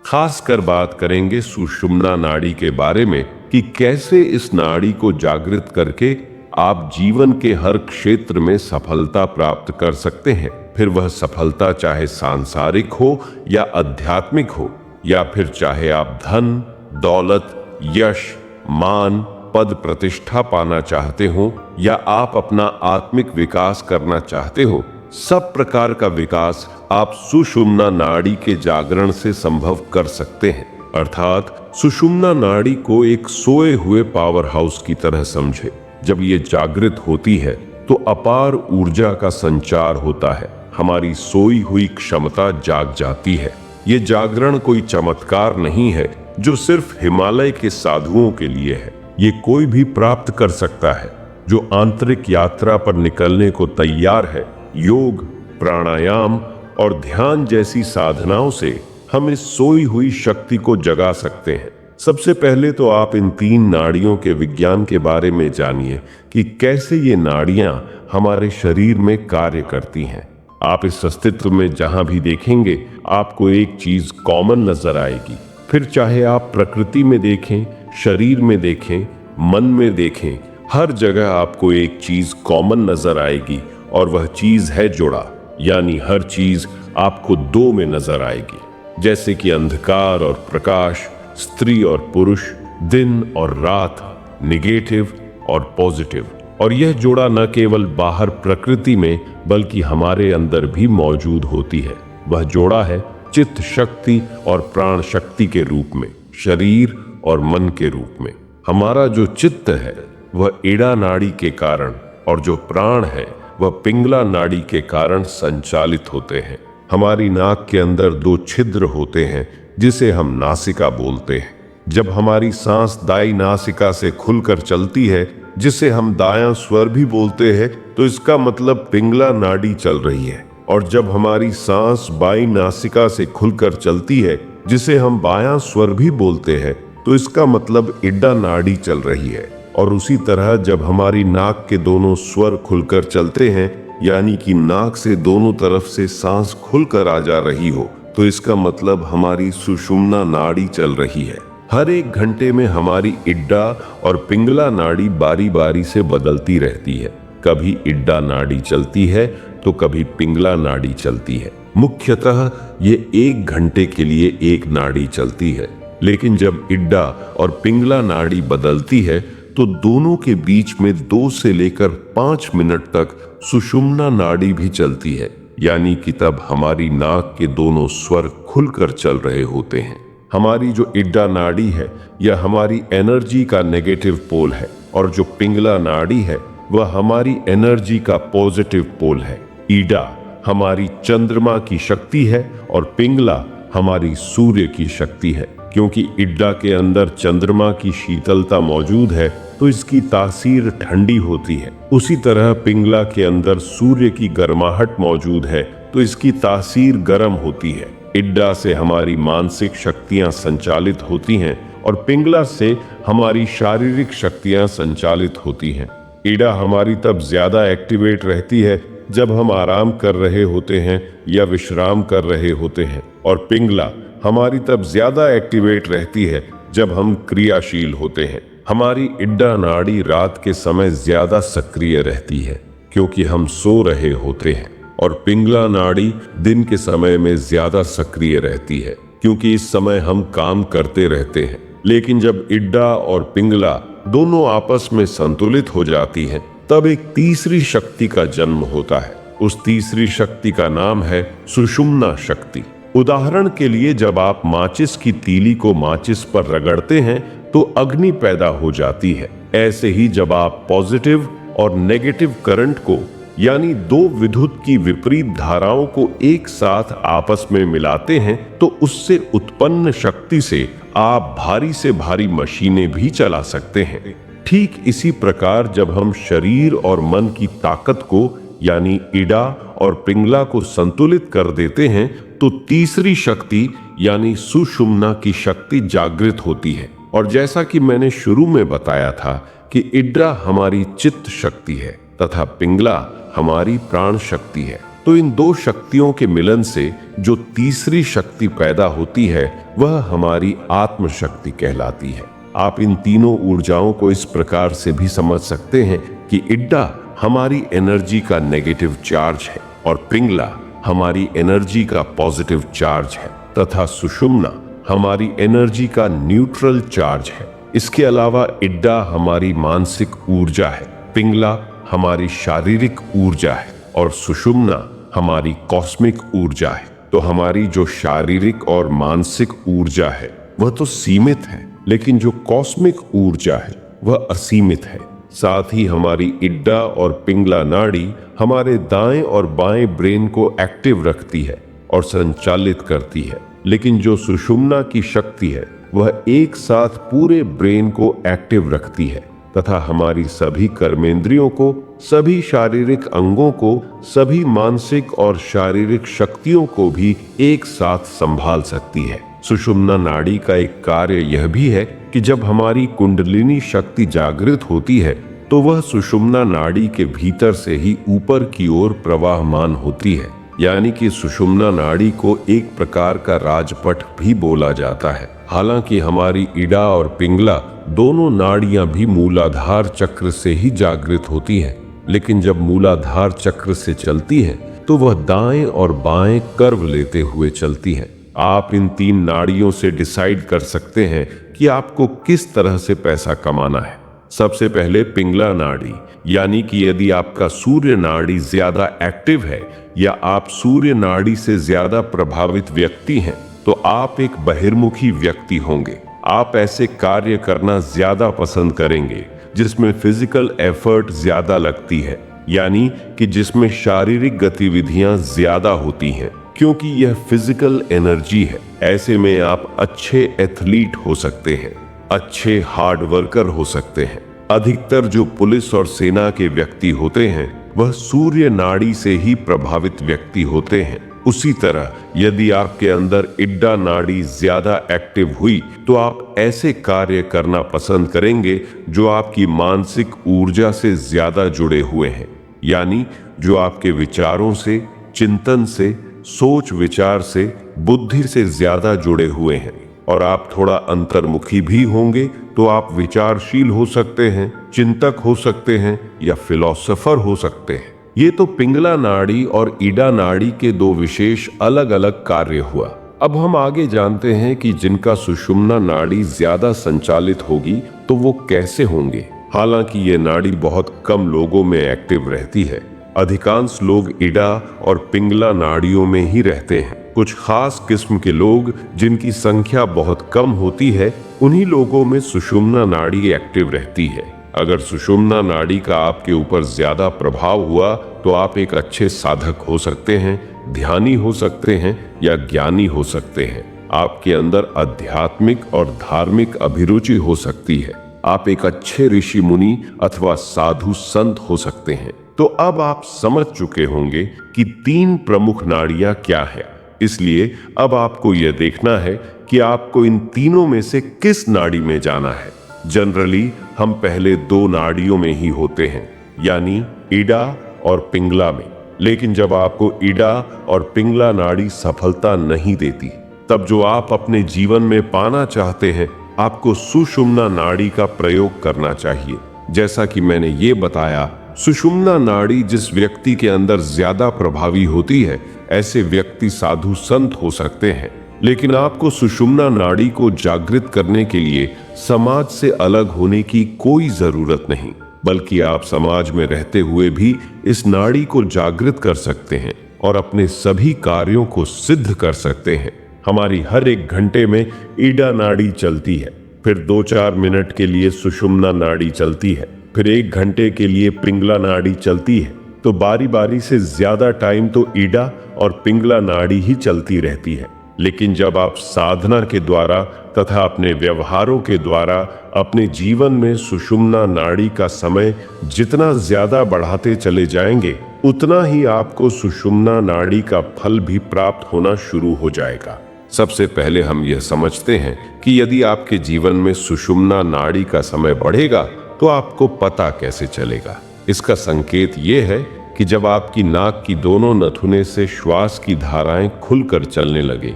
खासकर बात करेंगे सुषुम्ना नाड़ी के बारे में कि कैसे इस नाड़ी को जागृत करके आप जीवन के हर क्षेत्र में सफलता प्राप्त कर सकते हैं। फिर वह सफलता चाहे सांसारिक हो या आध्यात्मिक हो, या फिर चाहे आप धन, दौलत, यश, मान, पद, प्रतिष्ठा पाना चाहते हो, या आप अपना आत्मिक विकास करना चाहते हो, सब प्रकार का विकास आप सुषुम्ना नाड़ी के जागरण से संभव कर सकते हैं। अर्थात सुषुम्ना नाड़ी को एक सोए हुए पावर हाउस की तरह समझे। जब ये जागृत होती है तो अपार ऊर्जा का संचार होता है, हमारी सोई हुई क्षमता जाग जाती है। ये जागरण कोई चमत्कार नहीं है जो सिर्फ हिमालय के साधुओं के लिए है। ये कोई भी प्राप्त कर सकता है जो आंतरिक यात्रा पर निकलने को तैयार है। योग, प्राणायाम और ध्यान जैसी साधनाओं से हम इस सोई हुई शक्ति को जगा सकते हैं। सबसे पहले तो आप इन 3 नाड़ियों के विज्ञान के बारे में जानिए कि कैसे ये नाड़ियां हमारे शरीर में कार्य करती हैं। आप इस अस्तित्व में जहां भी देखेंगे आपको एक चीज कॉमन नजर आएगी। फिर चाहे आप प्रकृति में देखें, शरीर में देखें, मन में देखें, हर जगह आपको एक चीज कॉमन नजर आएगी और वह चीज है जुड़ा, यानी हर चीज आपको 2 में नजर आएगी। जैसे कि अंधकार और प्रकाश, स्त्री और पुरुष, दिन और रात, निगेटिव और पॉजिटिव। और यह जोड़ा न केवल बाहर प्रकृति में बल्कि हमारे अंदर भी मौजूद होती है। वह जोड़ा है चित्त शक्ति और प्राण शक्ति के रूप में, शरीर और मन के रूप में। हमारा जो चित्त है वह ईड़ा नाड़ी के कारण और जो प्राण है वह पिंगला नाड़ी के कारण संचालित होते हैं। हमारी नाक के अंदर 2 छिद्र होते हैं जिसे हम नासिका बोलते हैं। जब हमारी सांस दाई नासिका से खुलकर चलती है, जिसे हम दायां स्वर भी बोलते हैं, तो इसका मतलब पिंगला नाड़ी चल रही है। और जब हमारी सांस बाई नासिका से खुलकर चलती है, जिसे हम बायां स्वर भी बोलते हैं, तो इसका मतलब इड्डा नाड़ी चल रही है। और उसी तरह जब हमारी नाक के दोनों स्वर खुलकर चलते हैं, यानी कि नाक से दोनों तरफ से सांस खुलकर आ जा रही हो, तो इसका मतलब हमारी सुषुम्ना नाड़ी चल रही है। हर 1 घंटे में हमारी इड्डा और पिंगला नाड़ी बारी बारी से बदलती रहती है। कभी इड्डा नाड़ी चलती है तो कभी पिंगला नाड़ी चलती है। मुख्यतः ये 1 घंटे के लिए एक नाड़ी चलती है, लेकिन जब इड्डा और पिंगला नाड़ी बदलती है तो दोनों के बीच में 2 से लेकर 5 मिनट तक सुषुम्ना नाड़ी भी चलती है, यानी कि तब हमारी नाक के दोनों स्वर खुलकर चल रहे होते हैं। हमारी जो इड्डा नाड़ी है यह हमारी एनर्जी का नेगेटिव पोल है, और जो पिंगला नाड़ी है वह हमारी एनर्जी का पॉजिटिव पोल है। ईडा हमारी चंद्रमा की शक्ति है और पिंगला हमारी सूर्य की शक्ति है। क्योंकि इड्डा के अंदर चंद्रमा की शीतलता मौजूद है तो इसकी तासीर ठंडी होती है। उसी तरह पिंगला के अंदर सूर्य की गर्माहट मौजूद है तो इसकी तासीर गर्म होती है। इड्डा से हमारी मानसिक शक्तियां संचालित होती हैं और पिंगला से हमारी शारीरिक शक्तियां संचालित होती हैं। ईडा हमारी तब ज्यादा एक्टिवेट रहती है जब हम आराम कर रहे होते हैं या विश्राम कर रहे होते हैं, और पिंगला हमारी तब ज्यादा एक्टिवेट रहती है जब हम क्रियाशील होते हैं। हमारी इड्डा नाड़ी रात के समय ज्यादा सक्रिय रहती है क्योंकि हम सो रहे होते हैं, और पिंगला नाड़ी दिन के समय में ज्यादा सक्रिय रहती है क्योंकि इस समय हम काम करते रहते हैं। लेकिन जब इड्डा और पिंगला दोनों आपस में संतुलित हो जाती हैं, तब एक तीसरी शक्ति का जन्म होता है। उस तीसरी शक्ति का नाम है सुषुम्ना शक्ति। उदाहरण के लिए जब आप माचिस की तीली को माचिस पर रगड़ते हैं तो अग्नि पैदा हो जाती है। ऐसे ही जब आप पॉजिटिव और नेगेटिव करंट को, यानी 2 विद्युत की विपरीत धाराओं को एक साथ आपस में मिलाते हैं तो उससे उत्पन्न शक्ति से आप भारी से भारी मशीनें भी चला सकते हैं। ठीक इसी प्रकार जब हम शरीर और मन की ताकत को, यानी ईडा और पिंगला को संतुलित कर देते हैं तो तीसरी शक्ति यानी सुषुम्ना की शक्ति जागृत होती है। और जैसा कि मैंने शुरू में बताया था कि इड्डा हमारी चित्त शक्ति है तथा पिंगला हमारी प्राण शक्ति है, तो इन दो शक्तियों के मिलन से जो तीसरी शक्ति पैदा होती है वह हमारी आत्म शक्ति कहलाती है। आप इन तीनों ऊर्जाओं को इस प्रकार से भी समझ सकते हैं कि इड्डा हमारी एनर्जी का नेगेटिव चार्ज है और पिंगला हमारी एनर्जी का पॉजिटिव चार्ज है तथा सुषुम्ना हमारी एनर्जी का न्यूट्रल चार्ज है। इसके अलावा इड्डा हमारी मानसिक ऊर्जा है, पिंगला हमारी शारीरिक ऊर्जा है और सुषुम्ना हमारी कॉस्मिक ऊर्जा है। तो हमारी जो शारीरिक और मानसिक ऊर्जा है वह तो सीमित है, लेकिन जो कॉस्मिक ऊर्जा है वह असीमित है। साथ ही हमारी इड्डा और पिंगला नाड़ी हमारे दाएं और बाएं ब्रेन को एक्टिव रखती है और संचालित करती है, लेकिन जो सुषुम्ना की शक्ति है वह एक साथ पूरे ब्रेन को एक्टिव रखती है तथा हमारी सभी कर्मेंद्रियों को, सभी शारीरिक अंगों को, सभी मानसिक और शारीरिक शक्तियों को भी एक साथ संभाल सकती है। सुषुम्ना नाड़ी का एक कार्य यह भी है कि जब हमारी कुंडलिनी शक्ति जागृत होती है तो वह सुषुम्ना नाड़ी के भीतर से ही ऊपर की ओर प्रवाहमान होती है। यानी कि सुषुम्ना नाड़ी को एक प्रकार का राजपट भी बोला जाता है। हालांकि हमारी इडा और पिंगला दोनों नाड़ियां भी मूलाधार चक्र से ही जागृत होती हैं, लेकिन जब मूलाधार चक्र से चलती हैं तो वह दाएं और बाएं कर्व लेते हुए चलती हैं। आप इन तीन नाड़ियों से डिसाइड कर सकते हैं कि आपको किस तरह से पैसा कमाना है। सबसे पहले पिंगला नाड़ी, यानी कि यदि आपका सूर्य नाड़ी ज्यादा एक्टिव है या आप सूर्य नाड़ी से ज्यादा प्रभावित व्यक्ति हैं तो आप एक बहिर्मुखी व्यक्ति होंगे। आप ऐसे कार्य करना ज्यादा पसंद करेंगे जिसमें फिजिकल एफर्ट ज्यादा लगती है, यानी कि जिसमें शारीरिक गतिविधियां ज्यादा होती हैं, क्योंकि यह फिजिकल एनर्जी है। ऐसे में आप अच्छे एथलीट हो सकते हैं, अच्छे हार्ड वर्कर हो सकते हैं। अधिकतर जो पुलिस और सेना के व्यक्ति होते हैं वह सूर्य नाड़ी से ही प्रभावित व्यक्ति होते हैं। उसी तरह यदि आपके अंदर इड्डा नाड़ी ज्यादा एक्टिव हुई तो आप ऐसे कार्य करना पसंद करेंगे जो आपकी मानसिक ऊर्जा से ज्यादा जुड़े हुए हैं, यानी जो आपके विचारों से, चिंतन से, सोच विचार से, बुद्धि से ज्यादा जुड़े हुए हैं। और आप थोड़ा अंतर्मुखी भी होंगे तो आप विचारशील हो सकते हैं, चिंतक हो सकते हैं या फिलोसोफर हो सकते हैं। ये तो पिंगला नाड़ी और इडा नाड़ी के दो विशेष अलग अलग कार्य हुआ। अब हम आगे जानते हैं कि जिनका सुषुम्ना नाड़ी ज्यादा संचालित होगी तो वो कैसे होंगे। हालांकि ये नाड़ी बहुत कम लोगों में एक्टिव रहती है। अधिकांश लोग इडा और पिंगला नाड़ियों में ही रहते हैं। कुछ खास किस्म के लोग जिनकी संख्या बहुत कम होती है, उन्हीं लोगों में सुषुम्ना नाड़ी एक्टिव रहती है। अगर सुषुम्ना नाड़ी का आपके ऊपर ज्यादा प्रभाव हुआ तो आप एक अच्छे साधक हो सकते हैं, ध्यानी हो सकते हैं या ज्ञानी हो सकते हैं। आपके अंदर आध्यात्मिक और धार्मिक अभिरुचि हो सकती है। आप एक अच्छे ऋषि मुनि अथवा साधु संत हो सकते हैं। तो अब आप समझ चुके होंगे कि तीन प्रमुख नाड़ियां क्या है। इसलिए अब आपको यह देखना है कि आपको इन तीनों में से किस नाड़ी में जाना है। जनरली हम पहले दो नाड़ियों में ही होते हैं, यानी इडा और पिंगला में। लेकिन जब आपको इडा और पिंगला नाड़ी सफलता नहीं देती, तब जो आप अपने जीवन में पाना चाहते हैं, आपको सुषुम्ना नाड़ी का प्रयोग करना चाहिए। जैसा कि मैंने ये बताया, सुषुम्ना नाड़ी जिस व्यक्ति के अंदर ज्यादा प्रभावी होती है, ऐसे व्यक्ति साधु संत हो सकते हैं। लेकिन आपको सुषुम्ना नाड़ी को जागृत करने के लिए समाज से अलग होने की कोई जरूरत नहीं, बल्कि आप समाज में रहते हुए भी इस नाड़ी को जागृत कर सकते हैं और अपने सभी कार्यों को सिद्ध कर सकते हैं। हमारी हर एक घंटे में इडा नाड़ी चलती है, फिर 2-4 मिनट के लिए सुषुम्ना नाड़ी चलती है, फिर 1 घंटे के लिए पिंगला नाड़ी चलती है। तो बारी बारी से ज्यादा टाइम तो इडा और पिंगला नाड़ी ही चलती रहती है। लेकिन जब आप साधना के द्वारा तथा अपने व्यवहारों के द्वारा अपने जीवन में सुषुम्ना नाड़ी का समय जितना ज्यादा बढ़ाते चले जाएंगे, उतना ही आपको सुषुम्ना नाड़ी का फल भी प्राप्त होना शुरू हो जाएगा। सबसे पहले हम यह समझते हैं कि यदि आपके जीवन में सुषुम्ना नाड़ी का समय बढ़ेगा तो आपको पता कैसे चलेगा। इसका संकेत ये है कि जब आपकी नाक की दोनों नथुने से श्वास की धाराएं खुलकर चलने लगे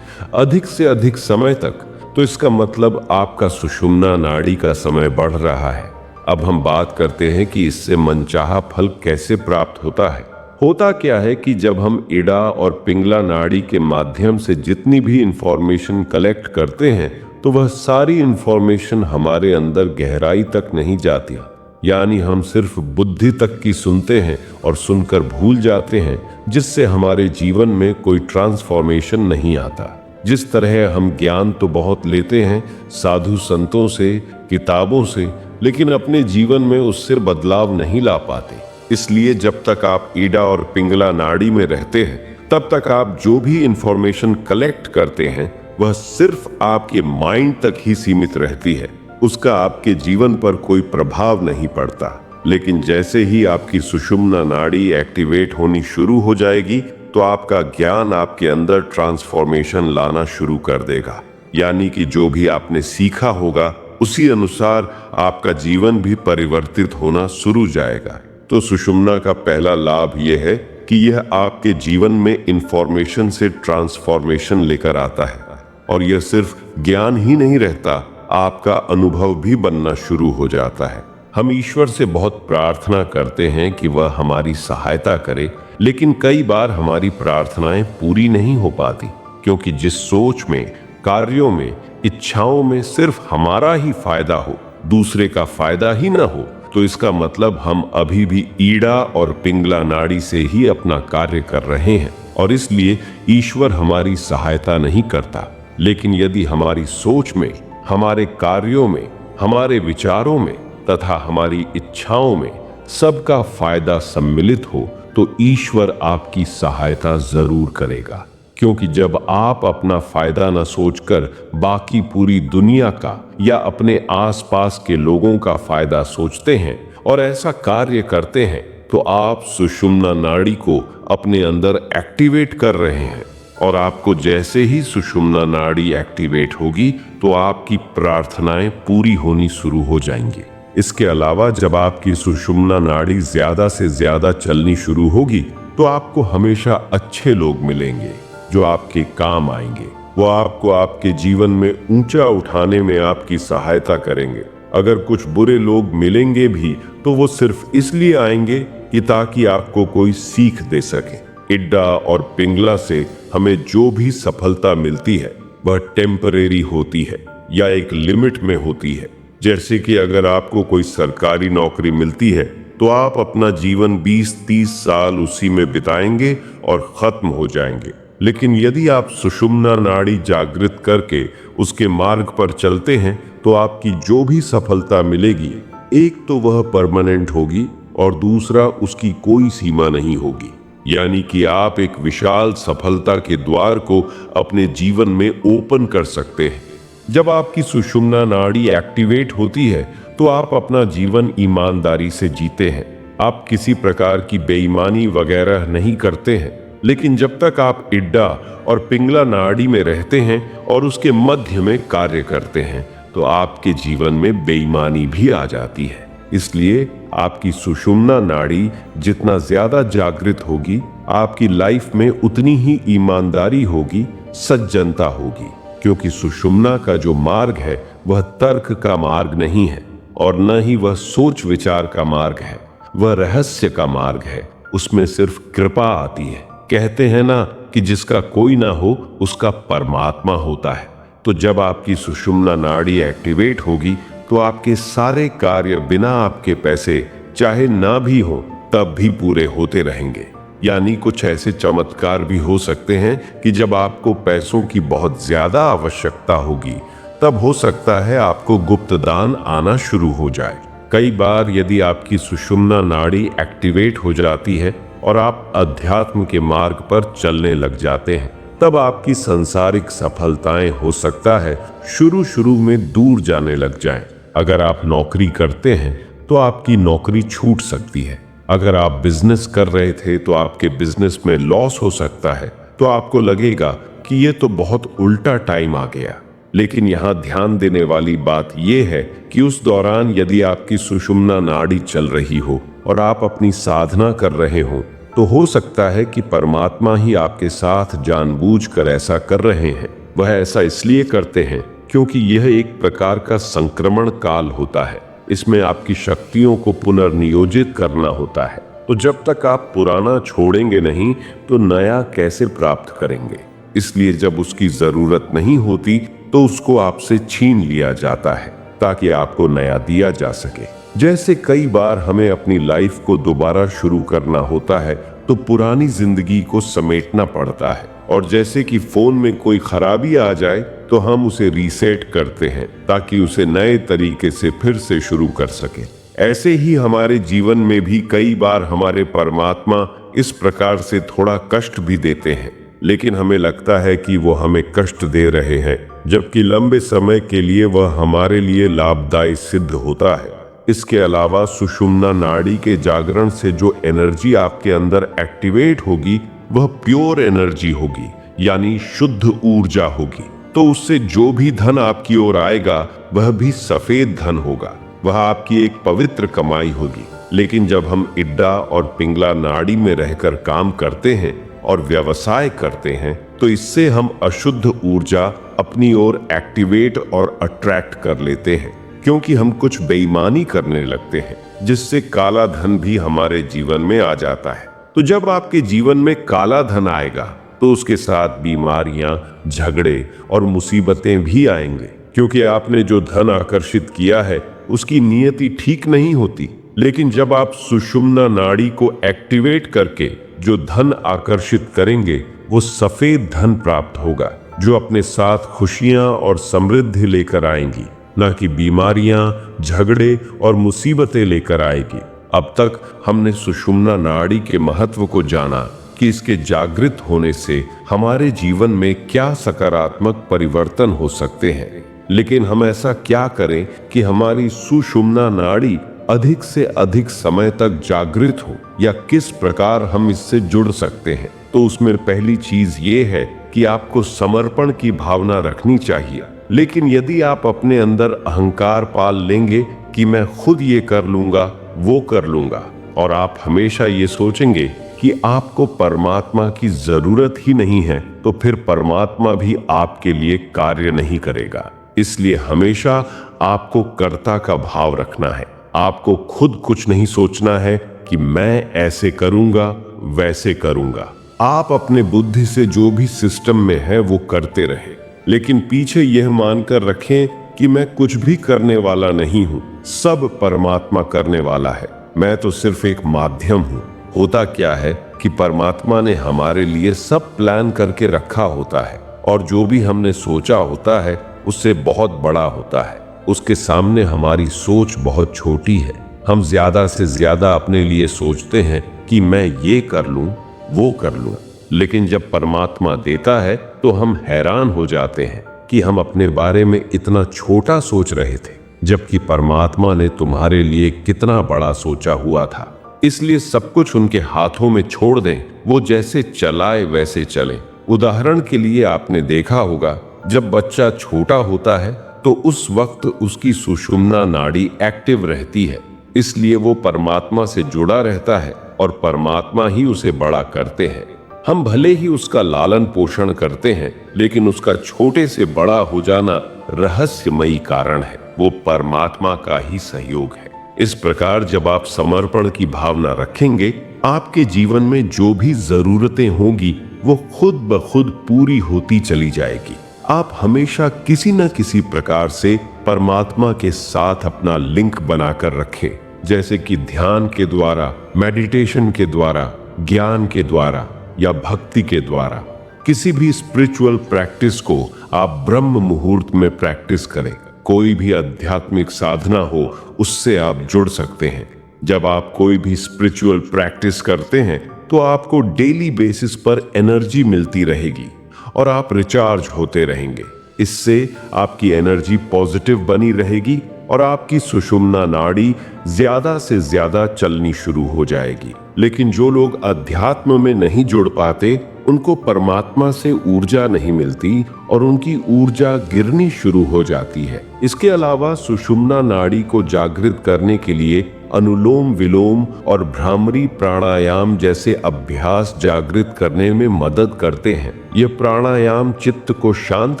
अधिक से अधिक समय तक, तो इसका मतलब आपका सुषुम्ना नाड़ी का समय बढ़ रहा है। अब हम बात करते हैं कि इससे मनचाहा फल कैसे प्राप्त होता है। होता क्या है कि जब हम इड़ा और पिंगला नाड़ी के माध्यम से जितनी भी इंफॉर्मेशन कलेक्ट करते हैं, तो वह सारी इंफॉर्मेशन हमारे अंदर गहराई तक नहीं जाती। यानी हम सिर्फ बुद्धि तक की सुनते हैं और सुनकर भूल जाते हैं, जिससे हमारे जीवन में कोई ट्रांसफॉर्मेशन नहीं आता। जिस तरह हम ज्ञान तो बहुत लेते हैं साधु संतों से, किताबों से, लेकिन अपने जीवन में उससे बदलाव नहीं ला पाते। इसलिए जब तक आप ईड़ा और पिंगला नाड़ी में रहते हैं, तब तक आप जो भी इंफॉर्मेशन कलेक्ट करते हैं वह सिर्फ आपके माइंड तक ही सीमित रहती है। उसका आपके जीवन पर कोई प्रभाव नहीं पड़ता। लेकिन जैसे ही आपकी सुषुम्ना नाड़ी एक्टिवेट होनी शुरू हो जाएगी, तो आपका ज्ञान आपके अंदर ट्रांसफॉर्मेशन लाना शुरू कर देगा। यानी कि जो भी आपने सीखा होगा उसी अनुसार आपका जीवन भी परिवर्तित होना शुरू जाएगा। तो सुषुम्ना का पहला लाभ यह है कि यह आपके जीवन में इंफॉर्मेशन से ट्रांसफॉर्मेशन लेकर आता है। और यह सिर्फ ज्ञान ही नहीं रहता, आपका अनुभव भी बनना शुरू हो जाता है। हम ईश्वर से बहुत प्रार्थना करते हैं कि वह हमारी सहायता करे, लेकिन कई बार हमारी प्रार्थनाएं पूरी नहीं हो पाती, क्योंकि जिस सोच में, कार्यों में, इच्छाओं में सिर्फ हमारा ही फायदा हो, दूसरे का फायदा ही ना हो, तो इसका मतलब हम अभी भी ईड़ा और पिंगला नाड़ी से ही अपना कार्य कर रहे हैं और इसलिए ईश्वर हमारी सहायता नहीं करता। लेकिन यदि हमारी सोच में, हमारे कार्यों में, हमारे विचारों में तथा हमारी इच्छाओं में सबका फायदा सम्मिलित हो, तो ईश्वर आपकी सहायता जरूर करेगा। क्योंकि जब आप अपना फायदा न सोचकर बाकी पूरी दुनिया का या अपने आसपास के लोगों का फायदा सोचते हैं और ऐसा कार्य करते हैं, तो आप सुषुम्ना नाड़ी को अपने अंदर एक्टिवेट कर रहे हैं। और आपको जैसे ही सुषुम्ना नाड़ी एक्टिवेट होगी, तो आपकी प्रार्थनाएं पूरी होनी शुरू हो जाएंगी। इसके अलावा जब आपकी सुषुम्ना नाड़ी ज्यादा से ज्यादा चलनी शुरू होगी, तो आपको हमेशा अच्छे लोग मिलेंगे जो आपके काम आएंगे। वो आपको आपके जीवन में ऊंचा उठाने में आपकी सहायता करेंगे। अगर कुछ बुरे लोग मिलेंगे भी, तो वो सिर्फ इसलिए आएंगे कि ताकि आपको कोई सीख दे सके। इड्डा और पिंगला से हमें जो भी सफलता मिलती है वह टेम्परेरी होती है या एक लिमिट में होती है। जैसे कि अगर आपको कोई सरकारी नौकरी मिलती है, तो आप अपना जीवन 20-30 साल उसी में बिताएंगे और खत्म हो जाएंगे। लेकिन यदि आप सुषुम्ना नाड़ी जागृत करके उसके मार्ग पर चलते हैं, तो आपकी जो भी सफलता मिलेगी, एक तो वह परमानेंट होगी और दूसरा उसकी कोई सीमा नहीं होगी। यानी कि आप एक विशाल सफलता के द्वार को अपने जीवन में ओपन कर सकते हैं। जब आपकी सुषुम्ना नाड़ी एक्टिवेट होती है, तो आप अपना जीवन ईमानदारी से जीते हैं। आप किसी प्रकार की बेईमानी वगैरह नहीं करते हैं। लेकिन जब तक आप इड्डा और पिंगला नाड़ी में रहते हैं और उसके मध्य में कार्य करते हैं, तो आपके जीवन में बेईमानी भी आ जाती है। इसलिए आपकी सुषुम्ना नाड़ी जितना ज्यादा जागृत होगी, आपकी लाइफ में उतनी ही ईमानदारी होगी, सज्जनता होगी। क्योंकि सुषुम्ना का जो मार्ग है वह तर्क का मार्ग नहीं है और न ही वह सोच विचार का मार्ग है, वह रहस्य का मार्ग है। उसमें सिर्फ कृपा आती है। कहते हैं ना कि जिसका कोई ना हो उसका परमात्मा होता है। तो जब आपकी सुषुम्ना नाड़ी एक्टिवेट होगी, तो आपके सारे कार्य बिना आपके पैसे चाहे ना भी हो तब भी पूरे होते रहेंगे। यानी कुछ ऐसे चमत्कार भी हो सकते हैं कि जब आपको पैसों की बहुत ज्यादा आवश्यकता होगी, तब हो सकता है आपको गुप्त दान आना शुरू हो जाए। कई बार यदि आपकी सुषुम्ना नाड़ी एक्टिवेट हो जाती है और आप अध्यात्म के मार्ग पर चलने लग जाते हैं, तब आपकी सांसारिक सफलताएं हो सकता है शुरू में दूर जाने लग जाएं। अगर आप नौकरी करते हैं तो आपकी नौकरी छूट सकती है। अगर आप बिजनेस कर रहे थे तो आपके बिजनेस में लॉस हो सकता है। तो आपको लगेगा कि ये तो बहुत उल्टा टाइम आ गया। लेकिन यहाँ ध्यान देने वाली बात यह है कि उस दौरान यदि आपकी सुषुम्ना नाड़ी चल रही हो और आप अपनी साधना कर रहे हो, तो हो सकता है कि परमात्मा ही आपके साथ जानबूझकर ऐसा कर रहे हैं। वह ऐसा इसलिए करते हैं क्योंकि यह एक प्रकार का संक्रमण काल होता है। इसमें आपकी शक्तियों को पुनर्नियोजित करना होता है। तो जब तक आप पुराना छोड़ेंगे नहीं तो नया कैसे प्राप्त करेंगे? इसलिए जब उसकी जरूरत नहीं होती तो उसको आपसे छीन लिया जाता है ताकि आपको नया दिया जा सके। जैसे कई बार हमें अपनी लाइफ को दोबारा शुरू करना होता है तो पुरानी जिंदगी को समेटना पड़ता है, और जैसे कि फोन में कोई खराबी आ जाए तो हम उसे रीसेट करते हैं ताकि उसे नए तरीके से फिर से शुरू कर सके। ऐसे ही हमारे जीवन में भी कई बार हमारे परमात्मा इस प्रकार से थोड़ा कष्ट भी देते हैं, लेकिन हमें लगता है कि वो हमें कष्ट दे रहे हैं, जबकि लंबे समय के लिए वह हमारे लिए लाभदायी सिद्ध होता है। इसके अलावा सुषुम्ना नाड़ी के जागरण से जो एनर्जी आपके अंदर एक्टिवेट होगी वह प्योर एनर्जी होगी, यानी शुद्ध ऊर्जा होगी। तो उससे जो भी धन आपकी ओर आएगा वह भी सफेद धन होगा, वह आपकी एक पवित्र कमाई होगी। लेकिन जब हम इड्डा और पिंगला नाड़ी में रहकर काम करते हैं और व्यवसाय करते हैं तो इससे हम अशुद्ध ऊर्जा अपनी ओर एक्टिवेट और अट्रैक्ट कर लेते हैं, क्योंकि हम कुछ बेईमानी करने लगते हैं जिससे काला धन भी हमारे जीवन में आ जाता है। तो जब आपके जीवन में काला धन आएगा तो उसके साथ बीमारियां, झगड़े और मुसीबतें भी आएंगे, क्योंकि आपने जो धन आकर्षित किया है उसकी नियति ठीक नहीं होती। लेकिन जब आप सुषुम्ना नाड़ी को एक्टिवेट करके जो धन आकर्षित करेंगे वो सफेद धन प्राप्त होगा, जो अपने साथ खुशियां और समृद्धि लेकर आएंगी, न कि बीमारियां, झगड़े और मुसीबतें लेकर आएगी। अब तक हमने सुषुम्ना नाड़ी के महत्व को जाना कि इसके जागृत होने से हमारे जीवन में क्या सकारात्मक परिवर्तन हो सकते हैं। लेकिन हम ऐसा क्या करें कि हमारी सुषुम्ना नाड़ी अधिक से अधिक समय तक जागृत हो, या किस प्रकार हम इससे जुड़ सकते हैं? तो उसमें पहली चीज ये है कि आपको समर्पण की भावना रखनी चाहिए। लेकिन यदि आप अपने अंदर अहंकार पाल लेंगे कि मैं खुद ये कर लूंगा, वो कर लूंगा, और आप हमेशा ये सोचेंगे कि आपको परमात्मा की जरूरत ही नहीं है, तो फिर परमात्मा भी आपके लिए कार्य नहीं करेगा। इसलिए हमेशा आपको कर्ता का भाव रखना है। आपको खुद कुछ नहीं सोचना है कि मैं ऐसे करूंगा, वैसे करूंगा। आप अपने बुद्धि से जो भी सिस्टम में है वो करते रहे, लेकिन पीछे यह मानकर रखें कि मैं कुछ भी करने वाला नहीं हूँ, सब परमात्मा करने वाला है, मैं तो सिर्फ एक माध्यम हूँ। होता क्या है कि परमात्मा ने हमारे लिए सब प्लान करके रखा होता है, और जो भी हमने सोचा होता है उससे बहुत बड़ा होता है। उसके सामने हमारी सोच बहुत छोटी है। हम ज्यादा से ज्यादा अपने लिए सोचते हैं कि मैं ये कर लूं, वो कर लूं, लेकिन जब परमात्मा देता है तो हम हैरान हो जाते हैं कि हम अपने बारे में इतना छोटा सोच रहे थे, जबकि परमात्मा ने तुम्हारे लिए कितना बड़ा सोचा हुआ था। इसलिए सब कुछ उनके हाथों में छोड़ दें, वो जैसे चलाए वैसे चले। उदाहरण के लिए आपने देखा होगा, जब बच्चा छोटा होता है तो उस वक्त उसकी सुषुम्ना नाड़ी एक्टिव रहती है, इसलिए वो परमात्मा से जुड़ा रहता है और परमात्मा ही उसे बड़ा करते हैं। हम भले ही उसका लालन पोषण करते हैं, लेकिन उसका छोटे से बड़ा हो जाना रहस्यमयी कारण है, वो परमात्मा का ही सहयोग है। इस प्रकार जब आप समर्पण की भावना रखेंगे, आपके जीवन में जो भी जरूरतें होंगी वो खुद ब खुद पूरी होती चली जाएगी। आप हमेशा किसी न किसी प्रकार से परमात्मा के साथ अपना लिंक बनाकर रखें, जैसे कि ध्यान के द्वारा, मेडिटेशन के द्वारा, ज्ञान के द्वारा या भक्ति के द्वारा। किसी भी स्पिरिचुअल प्रैक्टिस को आप ब्रह्म मुहूर्त में प्रैक्टिस करें। कोई भी आध्यात्मिक साधना हो उससे आप जुड़ सकते हैं। जब आप कोई भी स्पिरिचुअल प्रैक्टिस करते हैं तो आपको डेली बेसिस पर एनर्जी मिलती रहेगी और आप रिचार्ज होते रहेंगे। इससे आपकी एनर्जी पॉजिटिव बनी रहेगी और आपकी सुषुम्ना नाड़ी ज्यादा से ज्यादा चलनी शुरू हो जाएगी। लेकिन जो लोग अध्यात्म में नहीं जुड़ पाते उनको परमात्मा से ऊर्जा नहीं मिलती और उनकी ऊर्जा गिरनी शुरू हो जाती है। इसके अलावा सुषुम्ना नाड़ी को जागृत करने के लिए अनुलोम विलोम और भ्रामरी प्राणायाम जैसे अभ्यास जागृत करने में मदद करते हैं। ये प्राणायाम चित्त को शांत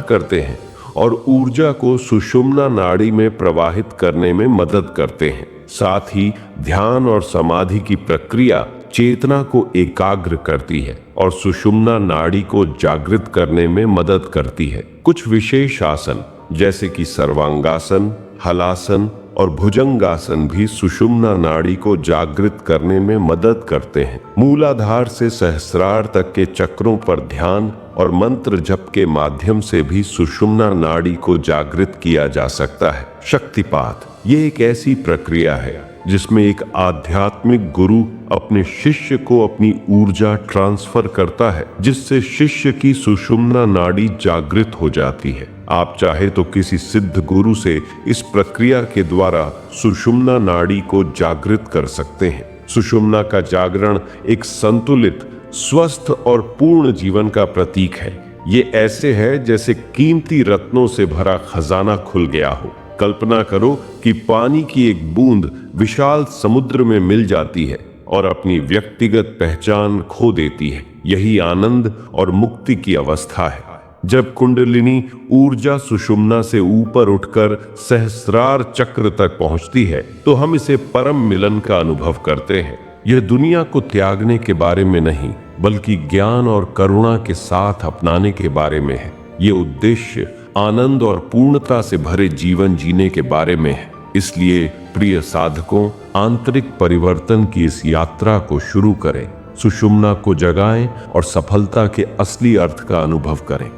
करते हैं और ऊर्जा को सुषुम्ना नाड़ी में प्रवाहित करने में मदद करते हैं। साथ ही ध्यान और समाधि की प्रक्रिया चेतना को एकाग्र करती है और सुषुम्ना नाड़ी को जागृत करने में मदद करती है। कुछ विशेष आसन जैसे कि सर्वांगासन, हलासन और भुजंगासन भी सुषुम्ना नाड़ी को जागृत करने में मदद करते हैं। मूलाधार से सहस्रार तक के चक्रों पर ध्यान और मंत्र जप के माध्यम से भी सुषुम्ना नाड़ी को जागृत किया जा सकता है। शक्तिपात ये एक ऐसी प्रक्रिया है जिसमें एक आध्यात्मिक गुरु अपने शिष्य को अपनी ऊर्जा ट्रांसफर करता है, जिससे शिष्य की सुषुम्ना नाड़ी जागृत हो जाती है। आप चाहे तो किसी सिद्ध गुरु से इस प्रक्रिया के द्वारा सुषुम्ना नाड़ी को जागृत कर सकते हैं। सुषुम्ना का जागरण एक संतुलित, स्वस्थ और पूर्ण जीवन का प्रतीक है। ये ऐसे है जैसे कीमती रत्नों से भरा खजाना खुल गया हो। कल्पना करो कि पानी की एक बूंद विशाल समुद्र में मिल जाती है और अपनी व्यक्तिगत पहचान खो देती है। यही आनंद और मुक्ति की अवस्था है। जब कुंडलिनी ऊर्जा सुषुम्ना से ऊपर उठकर सहस्रार चक्र तक पहुंचती है तो हम इसे परम मिलन का अनुभव करते हैं। यह दुनिया को त्यागने के बारे में नहीं, बल्कि ज्ञान और करुणा के साथ अपनाने के बारे में है। ये उद्देश्य आनंद और पूर्णता से भरे जीवन जीने के बारे में है। इसलिए प्रिय साधकों, आंतरिक परिवर्तन की इस यात्रा को शुरू करें, सुषुम्ना को जगाएं और सफलता के असली अर्थ का अनुभव करें।